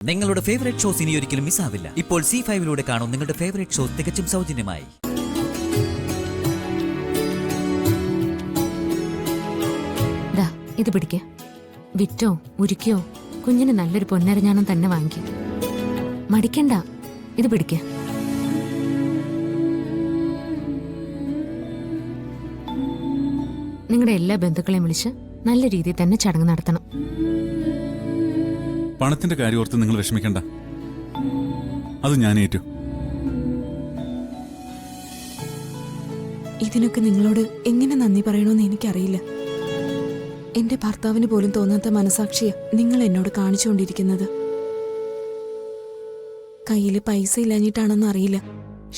നിങ്ങളുടെ favourite shows ഇനി ഒരിക്കലും മിസ്സാവില്ല. ഇപ്പോൾ C5 കാണും നിങ്ങളുടെ ഫേവറേറ്റ് ഷോസ് തികച്ചും സൗജന്യമായി. ഇത് പിടിക്ക. വിറ്റോ ഉരുക്കിയോ കുഞ്ഞിന് നല്ലൊരു പൊന്നരഞ്ഞാണം തന്നെ വാങ്ങിക്കും. മടിക്കണ്ട, ഇത് പിടിക്ക. നിങ്ങളുടെ എല്ലാ ബന്ധുക്കളെയും വിളിച്ച് നല്ല രീതിയിൽ തന്നെ ചടങ്ങ് നടത്തണം. പണത്തിന്റെ കാര്യം ഓർത്ത് നിങ്ങൾ വിഷമിക്കണ്ട, അത് ഞാൻ ഏറ്റു. ഇതിനൊക്കെ നിങ്ങളോട് എങ്ങനെ നന്ദി പറയണമെന്ന് എനിക്കറിയില്ല. എന്റെ ഭർത്താവിന് പോലും തോന്നാത്ത മനസാക്ഷിയാ നിങ്ങൾ എന്നോട് കാണിച്ചുകൊണ്ടിരിക്കുന്നത്. കയ്യില് പൈസ ഇല്ലാഞ്ഞിട്ടാണെന്ന് അറിയില്ല,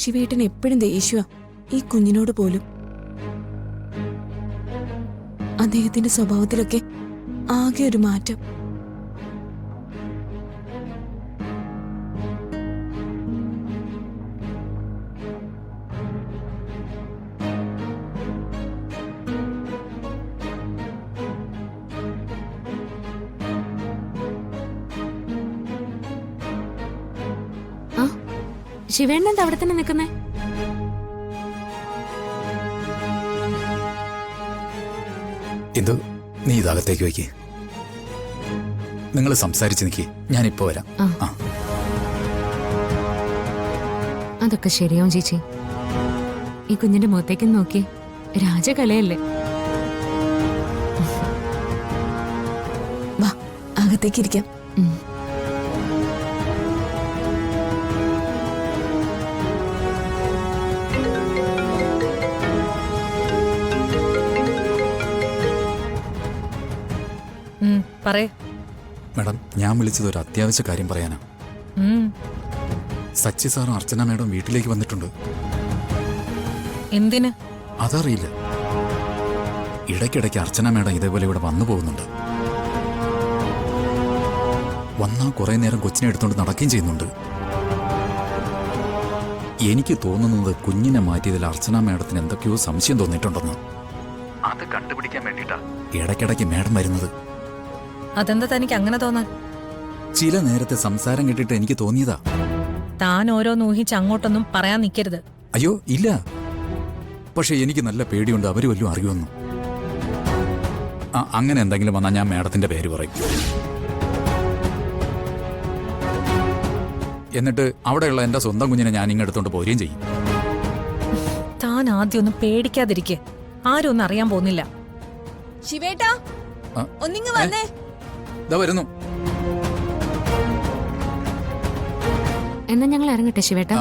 ശിവേട്ടൻ എപ്പോഴും ദേഷ്യ ഈ കുഞ്ഞിനോട് പോലും. അദ്ദേഹത്തിന്റെ സ്വഭാവത്തിലൊക്കെ ആകെ ഒരു മാറ്റം. ശിവേണ്ണൻ അവിടെ തന്നെ നിൽക്കുന്നേ. എന്തു നീ ഇതകത്തേക്ക് വയ്ക്ക്. നിങ്ങൾ സംസാരിച്ച് നിൽക്കി, ഞാനിപ്പോ വരാം. അതൊക്കെ ശരിയാവും ചേച്ചി. ഈ കുഞ്ഞിന്റെ മുഖത്തേക്ക് നോക്കി, രാജകലയല്ലേ. വാ, അകത്തേക്ക് ഇരിക്കാം. മാഡം, ഞാൻ വിളിച്ചത് ഒരു അത്യാവശ്യ കാര്യം പറയാനാ. സച്ചി സാറും അർച്ചന മാഡം വീട്ടിലേക്ക് വന്നിട്ടുണ്ട്. എന്തിന്? അതറിയില്ല. ഇടയ്ക്കിടയ്ക്ക് അർച്ചന മാഡം ഇതേപോലെ ഇവിടെ വന്നു പോകുന്നുണ്ട്. വന്നാ കുറെ നേരം കൊച്ചിനെ എടുത്തുകൊണ്ട് നടക്കുകയും ചെയ്യുന്നുണ്ട്. എനിക്ക് തോന്നുന്നത് കുഞ്ഞിനെ മാറ്റിയതിൽ അർച്ചന മാഡത്തിന് എന്തൊക്കെയോ സംശയം തോന്നിയിട്ടുണ്ടെന്ന്. അത് കണ്ടുപിടിക്കാൻ വേണ്ടിയിട്ടാ ഇടയ്ക്കിടയ്ക്ക് മാഡം വരുന്നത്. അതെന്താ തനിക്ക് അങ്ങനെ തോന്നാൻ? ചില നേരത്തെ സംസാരം കേട്ടിട്ട് എനിക്ക് തോന്നിയതാ. താൻ ഓരോന്ന് ഊഹിച്ച് അങ്ങോട്ടൊന്നും പറയാൻ നിൽക്കരുത്. അയ്യോ ഇല്ല, പക്ഷെ എനിക്ക് നല്ല പേടിയുണ്ട് അവര് വല്ലതും അറിയുമെന്നു. അങ്ങനെ എന്തെങ്കിലും വന്നാൽ ഞാൻ മാഡത്തിന്റെ പേര് പറയും. എന്നിട്ട് അവിടെയുള്ള എന്റെ സ്വന്തം കുഞ്ഞിനെ ഞാൻ ഇങ്ങെടുത്തോണ്ട് പോരുകയും ചെയ്യും. താൻ ആദ്യം ഒന്നും പേടിക്കാതിരിക്കെ, ആരും ഒന്നും അറിയാൻ പോകുന്നില്ല. ശിവേട്ടാ, ഒന്നിങ്ങ് വന്നേ. വരുന്നു. എന്നാ ഞങ്ങൾ ഇറങ്ങട്ടെ ശിവേട്ടാ.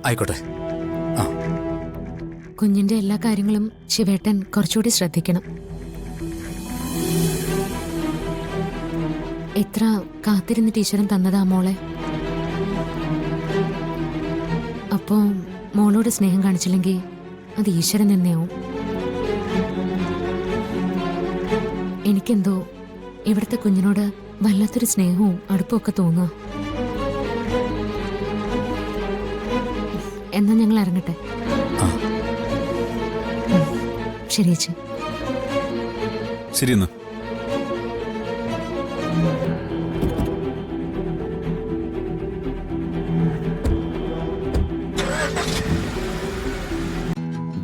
ആയിക്കോട്ടെ. കുഞ്ഞിന്റെ എല്ലാ കാര്യങ്ങളും ശിവേട്ടൻ കുറച്ചുകൂടി ശ്രദ്ധിക്കണം. എത്ര കാത്തിരുന്നിട്ട് ഈശ്വരൻ തന്നതാ മോളെ. അപ്പോ മോളോട് സ്നേഹം കാണിച്ചില്ലെങ്കിൽ അത് ഈശ്വരൻ തന്നെയാവും. എനിക്കെന്തോ ഇവിടുത്തെ കുഞ്ഞിനോട് വല്ലാത്തൊരു സ്നേഹവും അടുപ്പമൊക്കെ തോന്നുക. എന്നാ ഞങ്ങൾ ഇറങ്ങട്ടെ. ശരി ചേച്ചി. ശരി എന്നാ.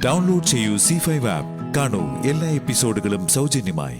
ഡൗൺലോഡ് ചെയ്യൂ C5 ആപ്പ്. കാണൂ എല്ലാ എപ്പിസോഡുകളും സൗജന്യമായി.